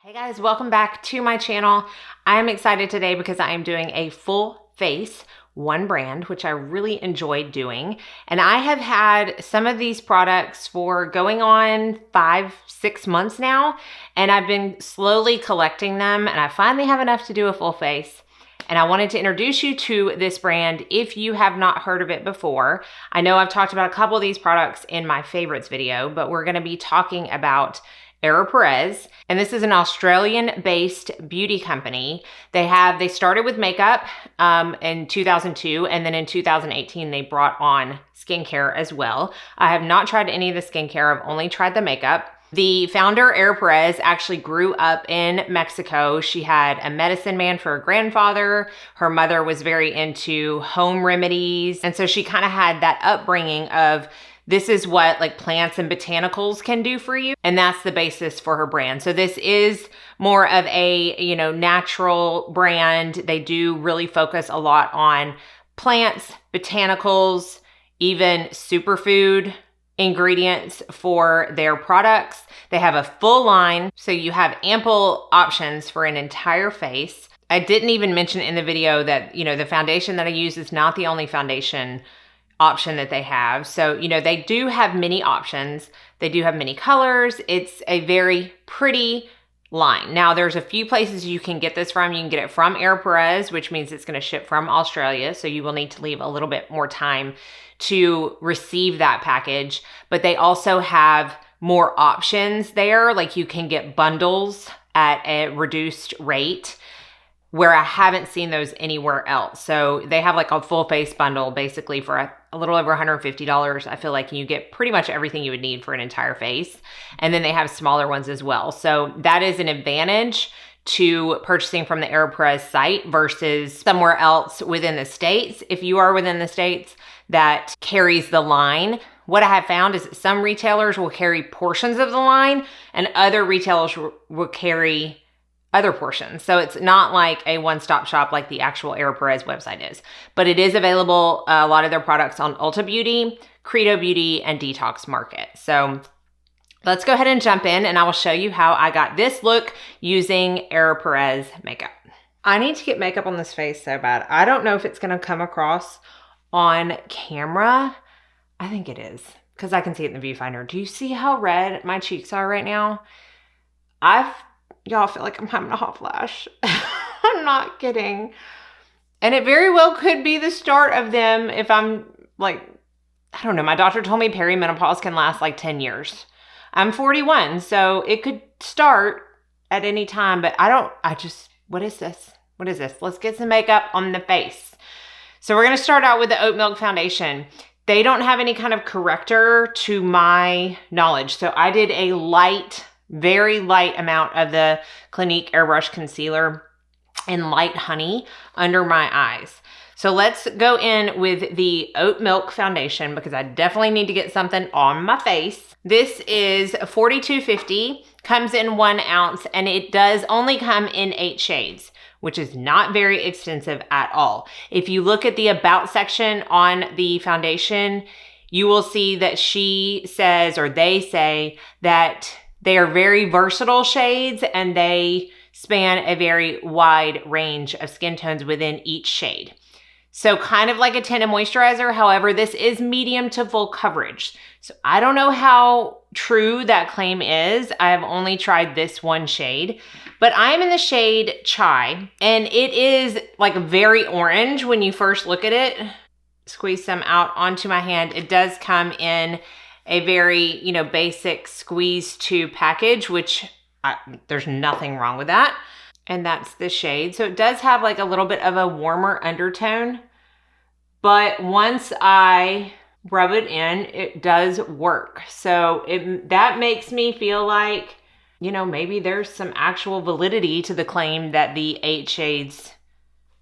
Hey guys, welcome back to my channel. I'm excited today because I am doing a full face one brand, which I really enjoyed doing. And I have had some of these products for going on 5-6 months now, and I've been slowly collecting them, and I finally have enough to do a full face. And I wanted to introduce you to this brand if you have not heard of it before. I know I've talked about a couple of these products in my favorites video, but we're gonna be talking about Ere Perez, and this is an Australian-based beauty company. They started with makeup in 2002, and then in 2018 they brought on skincare as well. I have not tried any of the skincare, I've only tried the makeup. The founder, Ere Perez, actually grew up in Mexico. She had a medicine man for her grandfather. Her mother was very into home remedies, and so she kind of had that upbringing of this is what like plants and botanicals can do for you. And that's the basis for her brand. So this is more of a, natural brand. They do really focus a lot on plants, botanicals, even superfood ingredients for their products. They have a full line, so you have ample options for an entire face. I didn't even mention in the video that, the foundation that I use is not the only foundation option that they have. So, they do have many options. They do have many colors. It's a very pretty line. Now, there's a few places you can get this from. You can get it from Ere Perez, which means it's going to ship from Australia. So you will need to leave a little bit more time to receive that package. But they also have more options there. Like you can get bundles at a reduced rate, where I haven't seen those anywhere else. So they have like a full face bundle basically for a little over $150. I feel like you get pretty much everything you would need for an entire face. And then they have smaller ones as well. So that is an advantage to purchasing from the Ere Perez site versus somewhere else within the States. If you are within the States that carries the line, what I have found is that some retailers will carry portions of the line and other retailers will carry other portions. So it's not like a one-stop shop like the actual Ere Perez website is, but it is available, a lot of their products on Ulta Beauty, Credo Beauty, and Detox Market. So let's go ahead and jump in and I will show you how I got this look using Ere Perez makeup. I need to get makeup on this face so bad. I don't know if it's gonna come across on camera. I think it is, because I can see it in the viewfinder. Do you see how red my cheeks are right now? Y'all feel like I'm having a hot flash. I'm not kidding. And it very well could be the start of them if I'm like, I don't know. My doctor told me perimenopause can last like 10 years. I'm 41, so it could start at any time, but what is this? What is this? Let's get some makeup on the face. So we're gonna start out with the Oat Milk Foundation. They don't have any kind of corrector to my knowledge. So I did a very light amount of the Clinique Airbrush Concealer in light honey under my eyes. So let's go in with the Oat Milk Foundation because I definitely need to get something on my face. This is $42.50, comes in 1 ounce, and it does only come in 8 shades, which is not very extensive at all. If you look at the About section on the foundation, you will see that she says, or they say that they are very versatile shades and they span a very wide range of skin tones within each shade. So kind of like a tinted moisturizer. However, this is medium to full coverage. So I don't know how true that claim is. I have only tried this one shade, but I'm in the shade Chai, and it is like very orange when you first look at it. Squeeze some out onto my hand. It does come in a very, basic squeeze tube package, which there's nothing wrong with that. And that's the shade. So it does have like a little bit of a warmer undertone, but once I rub it in, it does work. So that makes me feel like, maybe there's some actual validity to the claim that the 8 shades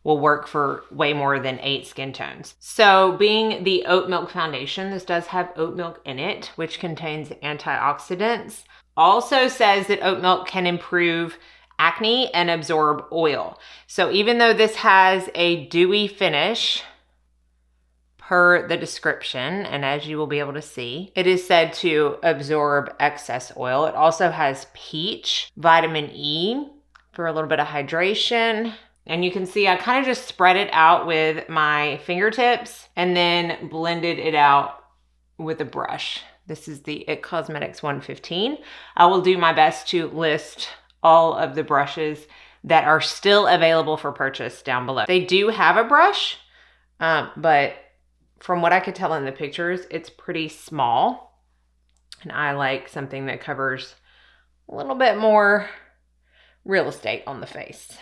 will work for way more than 8 skin tones. So being the Oat Milk Foundation, this does have oat milk in it, which contains antioxidants. Also says that oat milk can improve acne and absorb oil. So even though this has a dewy finish, per the description, and as you will be able to see, it is said to absorb excess oil. It also has peach, vitamin E for a little bit of hydration. And you can see I kind of just spread it out with my fingertips and then blended it out with a brush. This is the It Cosmetics 115. I will do my best to list all of the brushes that are still available for purchase down below. They do have a brush, but from what I could tell in the pictures, it's pretty small. And I like something that covers a little bit more real estate on the face.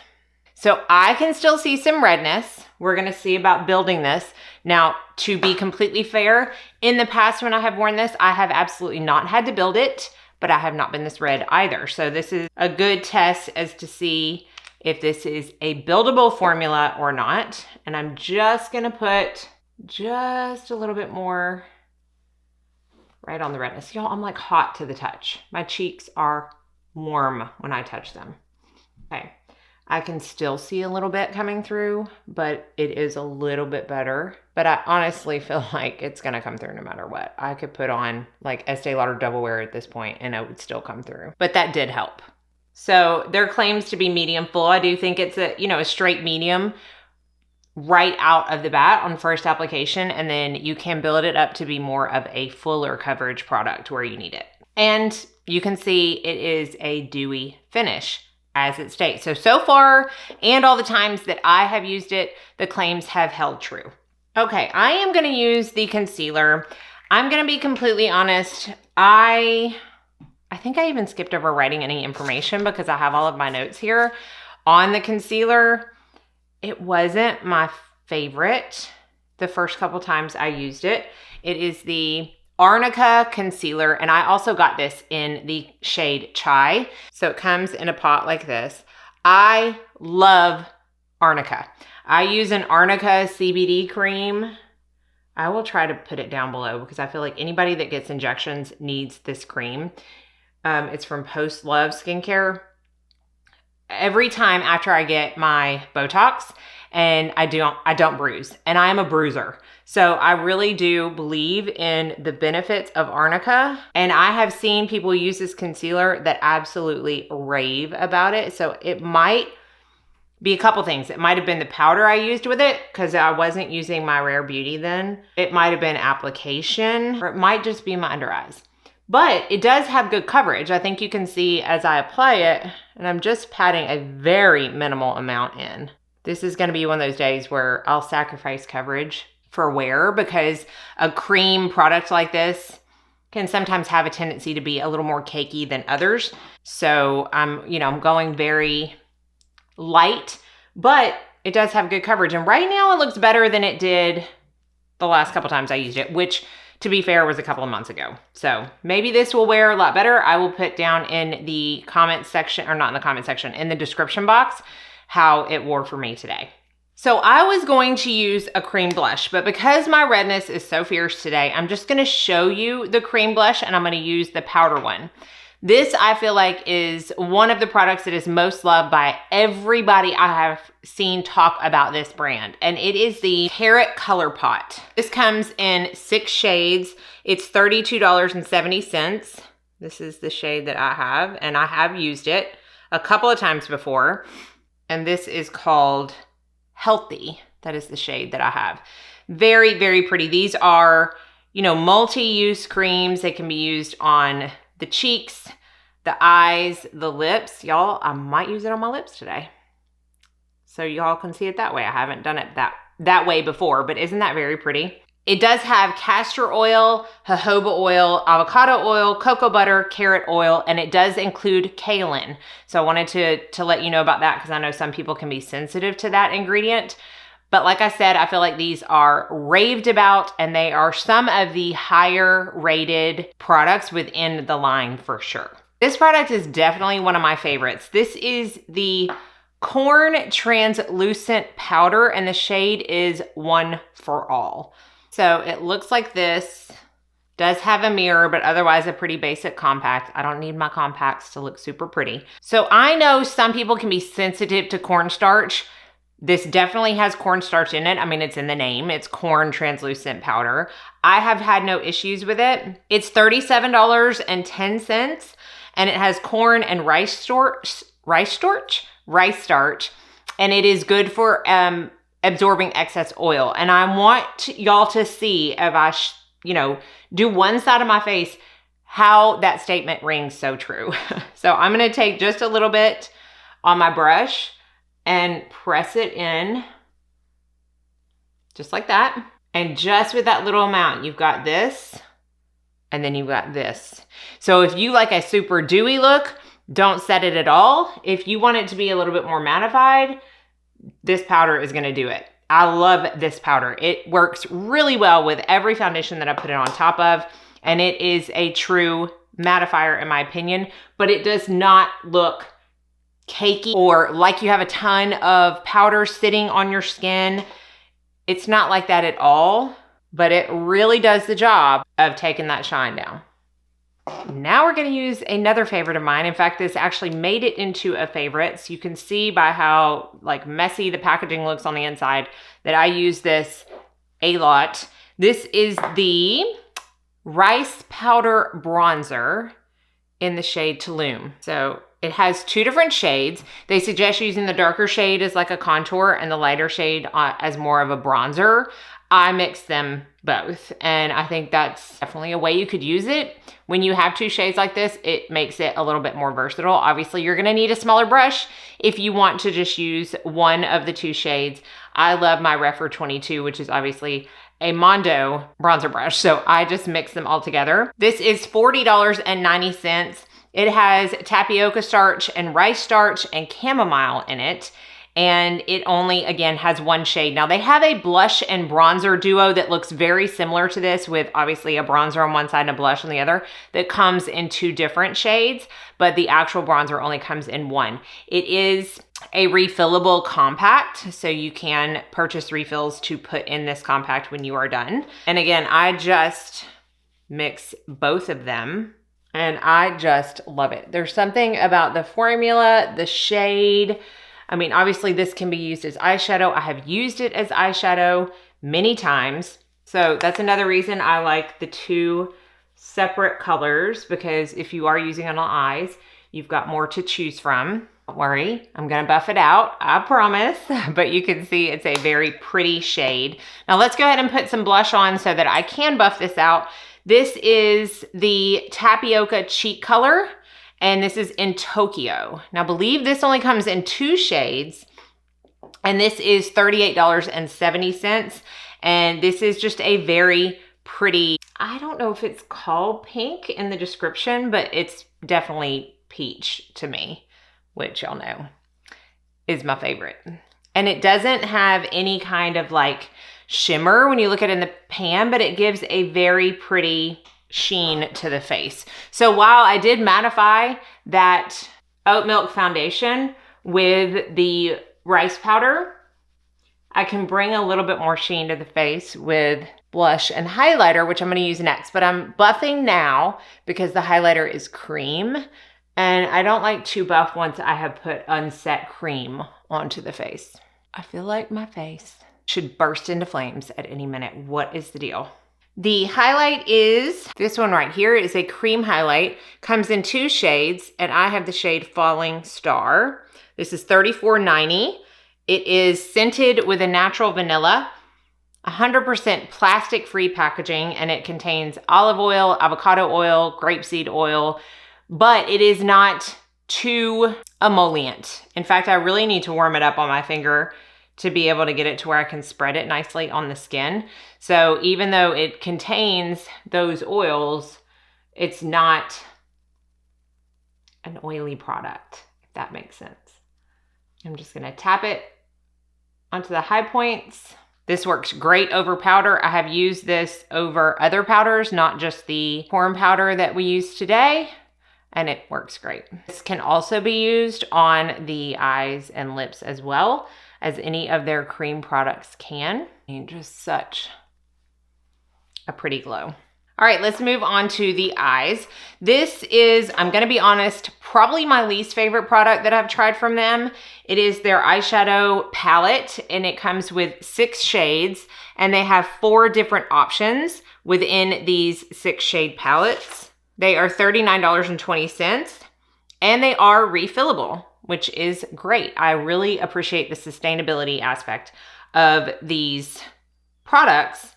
So I can still see some redness. We're gonna see about building this. Now, to be completely fair, in the past when I have worn this, I have absolutely not had to build it, but I have not been this red either. So this is a good test as to see if this is a buildable formula or not. And I'm just gonna put just a little bit more right on the redness. Y'all, I'm like hot to the touch. My cheeks are warm when I touch them. Okay, I can still see a little bit coming through, but it is a little bit better. But I honestly feel like it's gonna come through no matter what. I could put on like Estee Lauder Double Wear at this point and it would still come through. But that did help. So there claims to be medium full. I do think it's a straight medium right out of the bat on first application, and then you can build it up to be more of a fuller coverage product where you need it. And you can see it is a dewy finish as it states. So far, and all the times that I have used it, the claims have held true. Okay, I am gonna use the concealer. I'm gonna be completely honest, I think I even skipped over writing any information because I have all of my notes here on the concealer. It wasn't my favorite the first couple times I used it. It is the Arnica Concealer, and I also got this in the shade Chai. So it comes in a pot like this. I love Arnica. I use an Arnica CBD cream. I will try to put it down below because I feel like anybody that gets injections needs this cream. It's from Post Love Skincare. Every time after I get my Botox, and I don't bruise, and I am a bruiser. So I really do believe in the benefits of Arnica, and I have seen people use this concealer that absolutely rave about it. So it might be a couple things. It might have been the powder I used with it because I wasn't using my Rare Beauty then. It might have been application, or it might just be my under eyes. But it does have good coverage. I think you can see as I apply it, and I'm just patting a very minimal amount in. This is gonna be one of those days where I'll sacrifice coverage for wear because a cream product like this can sometimes have a tendency to be a little more cakey than others. So I'm going very light, but it does have good coverage. And right now it looks better than it did the last couple times I used it, which to be fair was a couple of months ago. So maybe this will wear a lot better. I will put down in the comment section, or not in the comment section, in the description box, how it wore for me today. So I was going to use a cream blush, but because my redness is so fierce today, I'm just gonna show you the cream blush and I'm gonna use the powder one. This, I feel like, is one of the products that is most loved by everybody I have seen talk about this brand, and it is the Carrot Color Pot. This comes in 6 shades. It's $32.70. This is the shade that I have, and I have used it a couple of times before, and this is called Healthy. That is the shade that I have. Very, very pretty. These are, multi-use creams. They can be used on the cheeks, the eyes, the lips. Y'all, I might use it on my lips today. So y'all can see it that way. I haven't done it that way before, but isn't that very pretty? It does have castor oil, jojoba oil, avocado oil, cocoa butter, carrot oil, and it does include kaolin. So I wanted to let you know about that because I know some people can be sensitive to that ingredient. But like I said, I feel like these are raved about, and they are some of the higher rated products within the line for sure. This product is definitely one of my favorites. This is the Corn Translucent Powder, and the shade is One for All. So it looks like this. Does have a mirror, but otherwise a pretty basic compact. I don't need my compacts to look super pretty. So I know some people can be sensitive to cornstarch. This definitely has cornstarch in it. I mean, it's in the name. It's corn translucent powder. I have had no issues with it. It's $37.10, and it has corn and rice starch, and it is good for absorbing excess oil. And I want y'all to see if I, do one side of my face, how that statement rings so true. So I'm going to take just a little bit on my brush and press it in just like that. And just with that little amount, you've got this, and then you've got this. So if you like a super dewy look, don't set it at all. If you want it to be a little bit more mattified, this powder is gonna do it. I love this powder. It works really well with every foundation that I put it on top of, and it is a true mattifier in my opinion, but it does not look cakey or like you have a ton of powder sitting on your skin. It's not like that at all, but it really does the job of taking that shine down. Now we're going to use another favorite of mine. In fact, this actually made it into a favorite. So you can see by how like messy the packaging looks on the inside that I use this a lot. This is the Rice Powder Bronzer in the shade Tulum. So it has two different shades. They suggest using the darker shade as like a contour and the lighter shade as more of a bronzer. I mix them both, and I think that's definitely a way you could use it. When you have two shades like this, it makes it a little bit more versatile. Obviously, you're gonna need a smaller brush if you want to just use one of the two shades. I love my Refer 22, which is obviously a Mondo bronzer brush, so I just mix them all together. This is $40.90. It has tapioca starch and rice starch and chamomile in it. And it only, again, has one shade. Now, they have a blush and bronzer duo that looks very similar to this, with obviously a bronzer on one side and a blush on the other, that comes in two different shades, but the actual bronzer only comes in one. It is a refillable compact, so you can purchase refills to put in this compact when you are done. And again, I just mix both of them, and I just love it. There's something about the formula, the shade. I mean, obviously this can be used as eyeshadow. I have used it as eyeshadow many times. So that's another reason I like the two separate colors, because if you are using it on eyes, you've got more to choose from. Don't worry, I'm gonna buff it out, I promise. But you can see it's a very pretty shade. Now let's go ahead and put some blush on so that I can buff this out. This is the Tapioca Cheek color, and this is in Tokyo. Now, I believe this only comes in two shades, and this is $38.70. And this is just a very pretty, I don't know if it's called pink in the description, but it's definitely peach to me, which y'all know is my favorite. And it doesn't have any kind of like shimmer when you look at it in the pan, but it gives a very pretty sheen to the face. So while I did mattify that Oat Milk Foundation with the rice powder, I can bring a little bit more sheen to the face with blush and highlighter, which I'm going to use next. But I'm buffing now because the highlighter is cream, and I don't like to buff once I have put unset cream onto the face. I feel like my face should burst into flames at any minute. What is the deal? The highlight is this one right here. Is a cream highlight. Comes in two shades, and I have the shade Falling Star. This is $34.90. It is scented with a natural vanilla, 100% plastic-free packaging, and it contains olive oil, avocado oil, grapeseed oil, but it is not too emollient. In fact, I really need to warm it up on my finger to be able to get it to where I can spread it nicely on the skin. So even though it contains those oils, it's not an oily product, if that makes sense. I'm just gonna tap it onto the high points. This works great over powder. I have used this over other powders, not just the corn powder that we use today, and it works great. This can also be used on the eyes and lips as well as any of their cream products can. And just such a pretty glow. All right, let's move on to the eyes. This is, I'm gonna be honest, probably my least favorite product that I've tried from them. It is their eyeshadow palette, and it comes with 6 shades, and they have 4 different options within these 6 shade palettes. They are $39.20, and they are refillable, which is great. I really appreciate the sustainability aspect of these products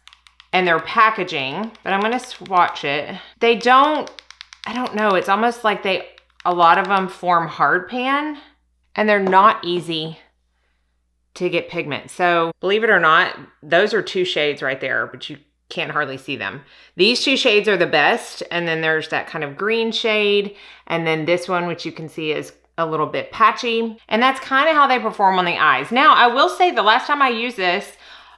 and their packaging, but I'm gonna swatch it. They don't, I don't know, it's almost like a lot of them form hard pan, and they're not easy to get pigment. So believe it or not, those are 2 shades right there, but you can't hardly see them. These 2 shades are the best, and then there's that kind of green shade, and then this one, which you can see is a little bit patchy, and that's kind of how they perform on the eyes. Now, I will say the last time I used this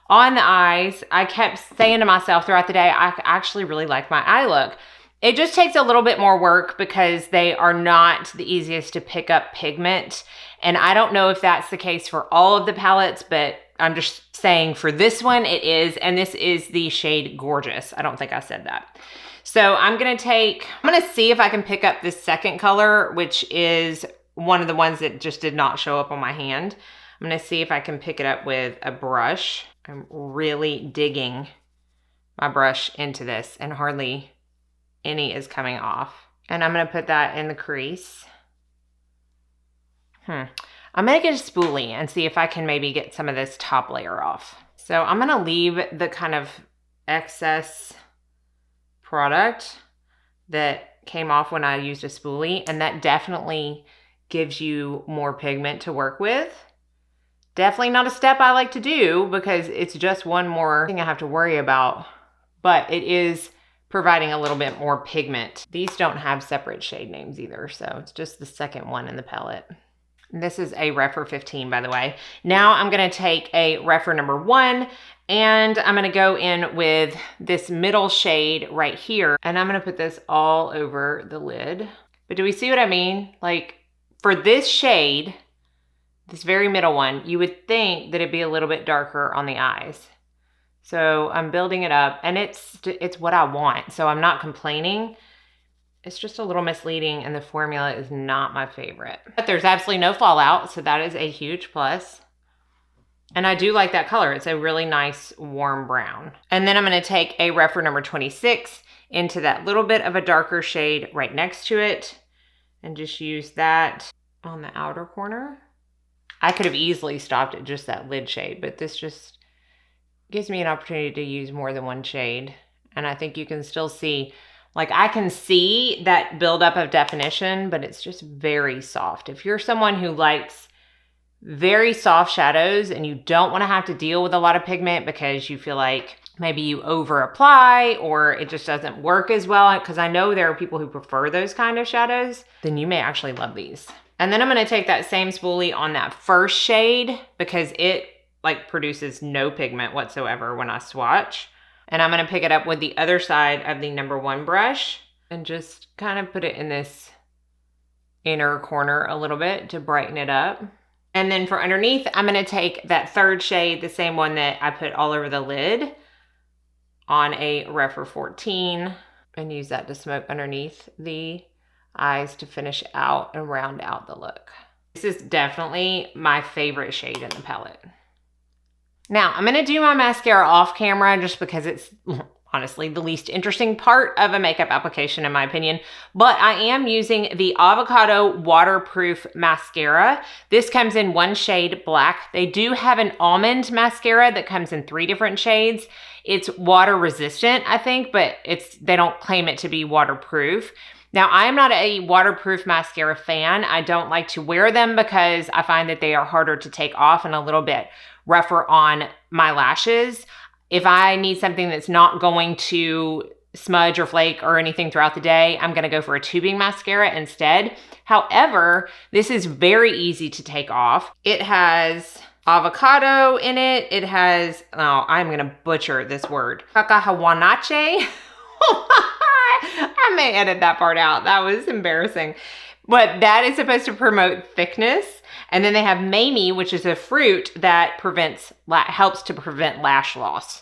on the eyes, I kept saying to myself throughout the day, I actually really like my eye look. It just takes a little bit more work because they are not the easiest to pick up pigment. And I don't know if that's the case for all of the palettes, but I'm just saying for this one it is, and this is the shade Gorgeous. I don't think I said that. So I'm gonna see if I can pick up this second color, which is one of the ones that just did not show up on my hand. I'm gonna see if I can pick it up with a brush. I'm really digging my brush into this, and hardly any is coming off. And I'm gonna put that in the crease. I'm gonna get a spoolie and see if I can maybe get some of this top layer off. So I'm gonna leave the kind of excess product that came off when I used a spoolie, and that definitely gives you more pigment to work with. Definitely not a step I like to do because it's just one more thing I have to worry about, but it is providing a little bit more pigment. These don't have separate shade names either, so it's just the second one in the palette. This is a Rephr 15, by the way. Now I'm gonna take a Rephr number 1, and I'm gonna go in with this middle shade right here, and I'm gonna put this all over the lid. But do we see what I mean? Like, for this shade, this very middle one, you would think that it'd be a little bit darker on the eyes. So I'm building it up, and it's what I want, so I'm not complaining. It's just a little misleading, and the formula is not my favorite. But there's absolutely no fallout, so that is a huge plus. And I do like that color. It's a really nice warm brown. And then I'm gonna take a Rephr number 26 into that little bit of a darker shade right next to it, and just use that on the outer corner. I could have easily stopped at just that lid shade, but this just gives me an opportunity to use more than one shade. And I think you can still see, like, I can see that buildup of definition, but it's just very soft. If you're someone who likes very soft shadows and you don't want to have to deal with a lot of pigment because you feel like maybe you over apply or it just doesn't work as well, because I know there are people who prefer those kind of shadows, then you may actually love these. And then I'm gonna take that same spoolie on that first shade because it like produces no pigment whatsoever when I swatch. And I'm gonna pick it up with the other side of the number 1 brush and just kind of put it in this inner corner a little bit to brighten it up. And then for underneath, I'm gonna take that third shade, the same one that I put all over the lid, on a Rephr 14, and use that to smoke underneath the eyes to finish out and round out the look. This is definitely my favorite shade in the palette. Now, I'm gonna do my mascara off camera just because it's honestly the least interesting part of a makeup application in my opinion, but I am using the Avocado Waterproof Mascara. This comes in 1 shade black. They do have an almond mascara that comes in 3 different shades. It's water resistant, I think, but they don't claim it to be waterproof. Now, I'm not a waterproof mascara fan. I don't like to wear them because I find that they are harder to take off and a little bit rougher on my lashes. If I need something that's not going to smudge or flake or anything throughout the day, I'm gonna go for a tubing mascara instead. However, this is very easy to take off. It has avocado in it. It has, oh, I'm gonna butcher this word, cacahuanache. I may edit that part out. That was embarrassing. But that is supposed to promote thickness. And then they have mamey, which is a fruit that helps to prevent lash loss.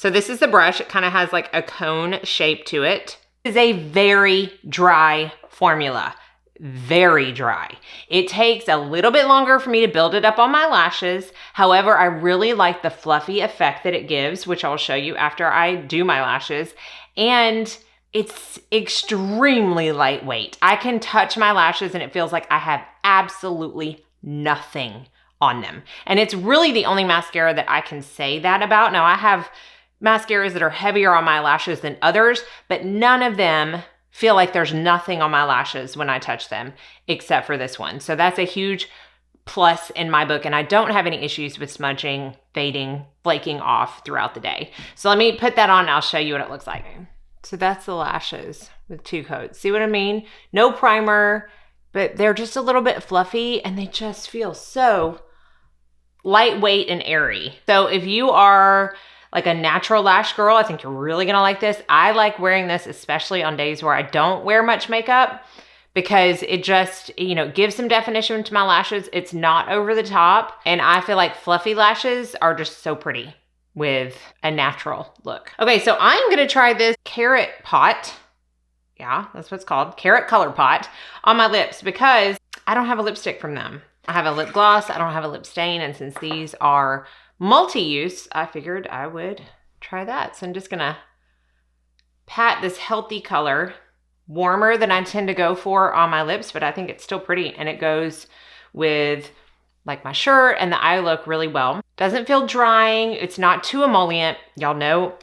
So this is the brush. It kind of has like a cone shape to it. It is a very dry formula. Very dry. It takes a little bit longer for me to build it up on my lashes. However, I really like the fluffy effect that it gives, which I'll show you after I do my lashes. And it's extremely lightweight. I can touch my lashes and it feels like I have absolutely nothing on them. And it's really the only mascara that I can say that about. Now, I have mascaras that are heavier on my lashes than others, but none of them feel like there's nothing on my lashes when I touch them, except for this one. So that's a huge plus in my book, and I don't have any issues with smudging, fading, flaking off throughout the day. So let me put that on and I'll show you what it looks like. So that's the lashes with 2 coats. See what I mean? No primer, but they're just a little bit fluffy and they just feel so lightweight and airy. So if you are like a natural lash girl, I think you're really gonna like this. I like wearing this, especially on days where I don't wear much makeup, because it just, you know, gives some definition to my lashes. It's not over the top. And I feel like fluffy lashes are just so pretty with a natural look. Okay, so I'm gonna try this Carrot Pot. Yeah, that's what it's called. Carrot Color Pot on my lips because I don't have a lipstick from them. I have a lip gloss, I don't have a lip stain, and since these are multi-use, I figured I would try that. So I'm just gonna pat this healthy color, warmer than I tend to go for on my lips, but I think it's still pretty, and it goes with like my shirt and the eye look really well. Doesn't feel drying, it's not too emollient. Y'all know,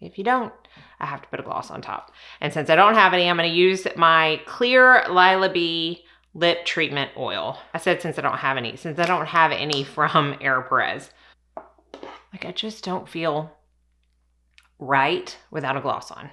if you don't, I have to put a gloss on top. And since I don't have any, I'm gonna use my clear Lila Bee lip treatment oil. I said since I don't have any from Ere Perez. Like, I just don't feel right without a gloss on.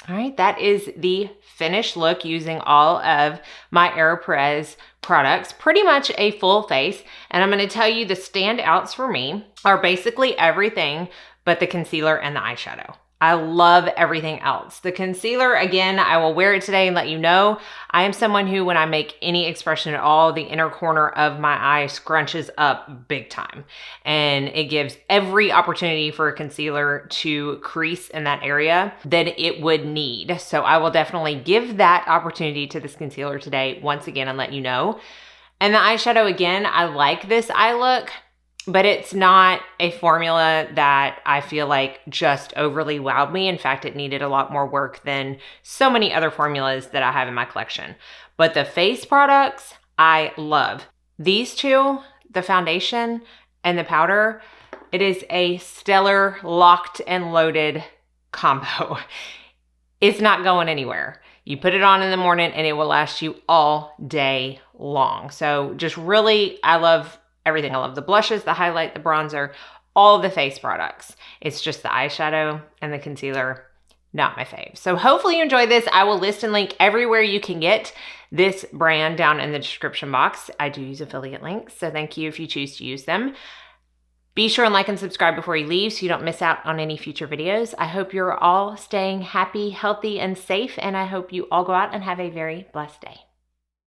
All right, that is the finished look using all of my Ere Perez products, pretty much a full face. And I'm gonna tell you the standouts for me are basically everything but the concealer and the eyeshadow. I love everything else. The concealer, again, I will wear it today and let you know. I am someone who, when I make any expression at all, the inner corner of my eye scrunches up big time. And it gives every opportunity for a concealer to crease in that area that it would need. So I will definitely give that opportunity to this concealer today, once again, and let you know. And the eyeshadow, again, I like this eye look, but it's not a formula that I feel like just overly wowed me. In fact, it needed a lot more work than so many other formulas that I have in my collection. But the face products, I love. These two, the foundation and the powder, it is a stellar locked and loaded combo. It's not going anywhere. You put it on in the morning and it will last you all day long. So just really, I love everything. I love the blushes, the highlight, the bronzer, all of the face products. It's just the eyeshadow and the concealer, not my fave. So hopefully you enjoyed this. I will list and link everywhere you can get this brand down in the description box. I do use affiliate links, so thank you if you choose to use them. Be sure and like and subscribe before you leave so you don't miss out on any future videos. I hope you're all staying happy, healthy, and safe, and I hope you all go out and have a very blessed day.